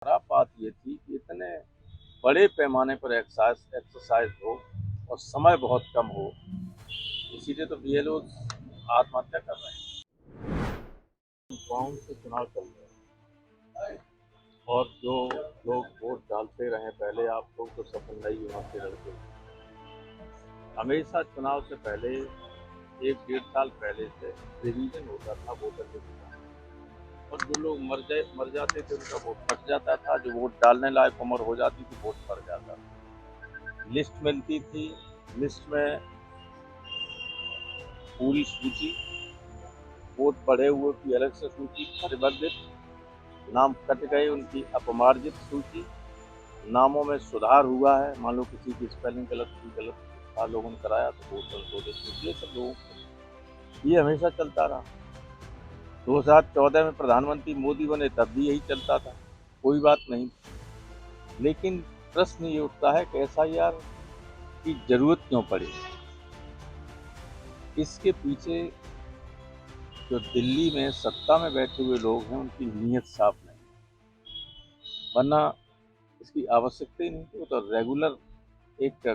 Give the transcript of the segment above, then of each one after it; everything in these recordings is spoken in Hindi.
खराब बात ये थी कि इतने बड़े पैमाने पर एक्सरसाइज हो और समय बहुत कम हो, इसीलिए तो बीएलओ आत्महत्या कर रहे हैं। गाँव से चुनाव चल रहे हैं और जो लोग वोट डालते रहे पहले, आप लोग तो सपन नहीं वहाँ के लड़के हमेशा चुनाव से पहले 1-1.5 साल पहले से रिवीजन होता था वोटर लिस्ट का, और जो लोग मर जाते थे उनका वोट कट जाता था। जो वोट डालने लायक उम्र हो जाती थी वोट पड़ जाता था। लिस्ट मिलती थी, लिस्ट में पूरी सूची, वोट पड़े हुए की अलग से सूची परिवर्तित, नाम कट गए उनकी अपमार्जित सूची, नामों में सुधार हुआ है, मान लो किसी की स्पेलिंग गलत था, लोगों ने कराया तो वोट संशोधित, ये सब लोगों ये हमेशा चलता रहा। 2014 में प्रधानमंत्री मोदी बने तब भी यही चलता था, कोई बात नहीं। लेकिन प्रश्न ये उठता है कि एसआईआर की जरूरत क्यों पड़ी। इसके पीछे जो दिल्ली में सत्ता में बैठे हुए लोग हैं उनकी नीयत साफ नहीं, वरना इसकी आवश्यकता ही नहीं थी। वो तो रेगुलर एक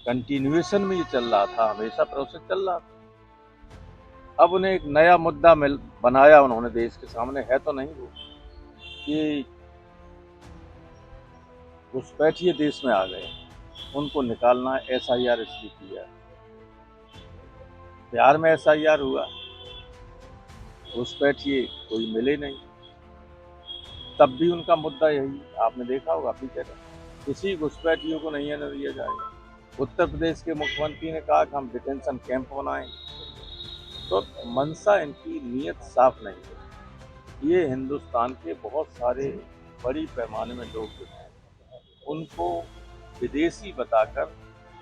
कंटिन्यूएशन में ये चल रहा था, हमेशा प्रोसेस चल रहा था। अब उन्हें एक नया मुद्दा बनाया उन्होंने देश के सामने, है तो नहीं वो कि घुसपैठिए देश में आ गए, उनको निकालना है, एसआईआर इसलिए किया। बिहार में एसआईआर हुआ, घुसपैठिए कोई मिले नहीं, तब भी उनका मुद्दा यही, आपने देखा होगा पीछे का, किसी घुसपैठियों को नहीं आने दिया जाएगा। उत्तर प्रदेश के मुख्यमंत्री ने कहा कि हम डिटेंशन कैंप बनाएंगे। तो मंशा इनकी नीयत साफ नहीं है। ये हिंदुस्तान के बहुत सारे बड़ी पैमाने में लोग जो हैं उनको विदेशी बताकर,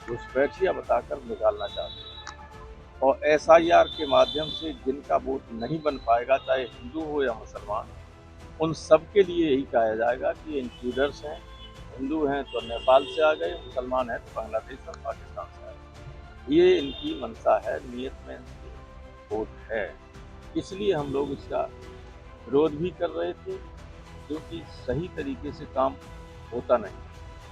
घुसपैठिया बताकर निकालना चाहते हैं, और एसआईआर के माध्यम से जिनका वोट नहीं बन पाएगा, चाहे हिंदू हो या मुसलमान, उन सब के लिए यही कहा जाएगा कि ये इंट्रूडर्स हैं। हिंदू हैं तो नेपाल से आ गए, मुसलमान हैं तो बांग्लादेश और पाकिस्तान से आ गए। ये इनकी मंशा है, नीयत में वोट है, इसलिए हम लोग इसका विरोध भी कर रहे थे, क्योंकि सही तरीके से काम होता नहीं।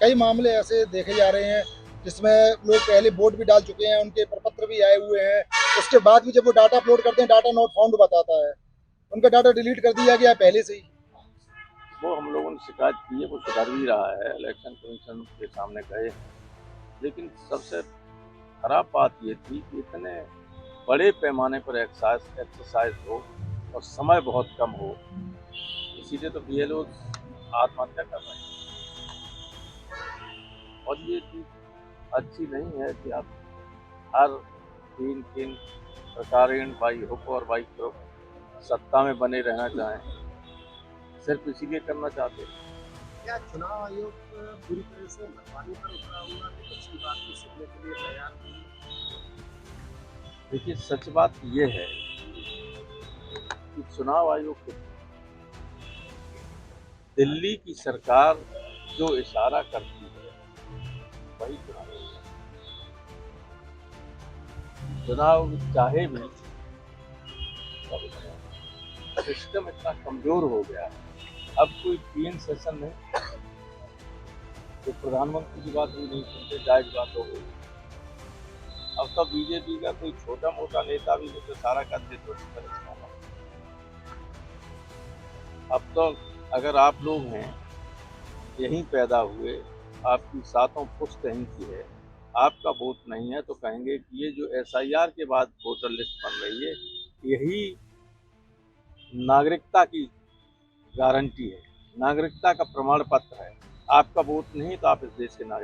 कई मामले ऐसे देखे जा रहे हैं जिसमें लोग पहले वोट भी डाल चुके हैं, उनके प्रपत्र भी आए हुए हैं, उसके बाद भी जब वो डाटा अपलोड करते हैं डाटा नॉट फाउंड बताता है, उनका डाटा डिलीट कर दिया गया पहले से ही। वो हम लोगों ने शिकायत की है, वो सुधर भी रहा है, इलेक्शन कमीशन के सामने गए हैं। लेकिन सबसे खराब बात ये थी कि इतने बड़े पैमाने पर एक्सरसाइज हो और समय बहुत कम हो, इसीलिए तो बीएलओ आत्महत्या कर रहे हैं। और ये चीज़ अच्छी नहीं है कि आप हर तीन प्रकारेण बाई हुक और बाई क्रुक सत्ता में बने रहना चाहें, सिर्फ इसीलिए करना चाहते हैं। क्या चुनाव आयोग पूरी तरह से मनमानी पर उतरा हुआ विपक्ष की बात को सुनने के लिए तैयार नहीं? देखिए, सच बात ये है कि चुनाव आयोग दिल्ली की सरकार जो इशारा करती है वही चुनाव चाहे भी, सिस्टम इतना कमजोर हो गया है। अब कोई पीएन सेशन नहीं, तो प्रधानमंत्री की बात भी नहीं सुनते, जायज बात हो गई। अब तो बीजेपी का कोई छोटा मोटा नेता भी मुझे सारा करते तो अब तो अगर आप लोग हैं, यहीं पैदा हुए, आपकी सातों पुश्त यहीं की है, आपका वोट नहीं है, तो कहेंगे कि ये जो एसआईआर के बाद वोटर लिस्ट बन रही है यही नागरिकता की गारंटी है, नागरिकता का प्रमाण पत्र है। आपका वोट नहीं तो आप इस देश के नागरिक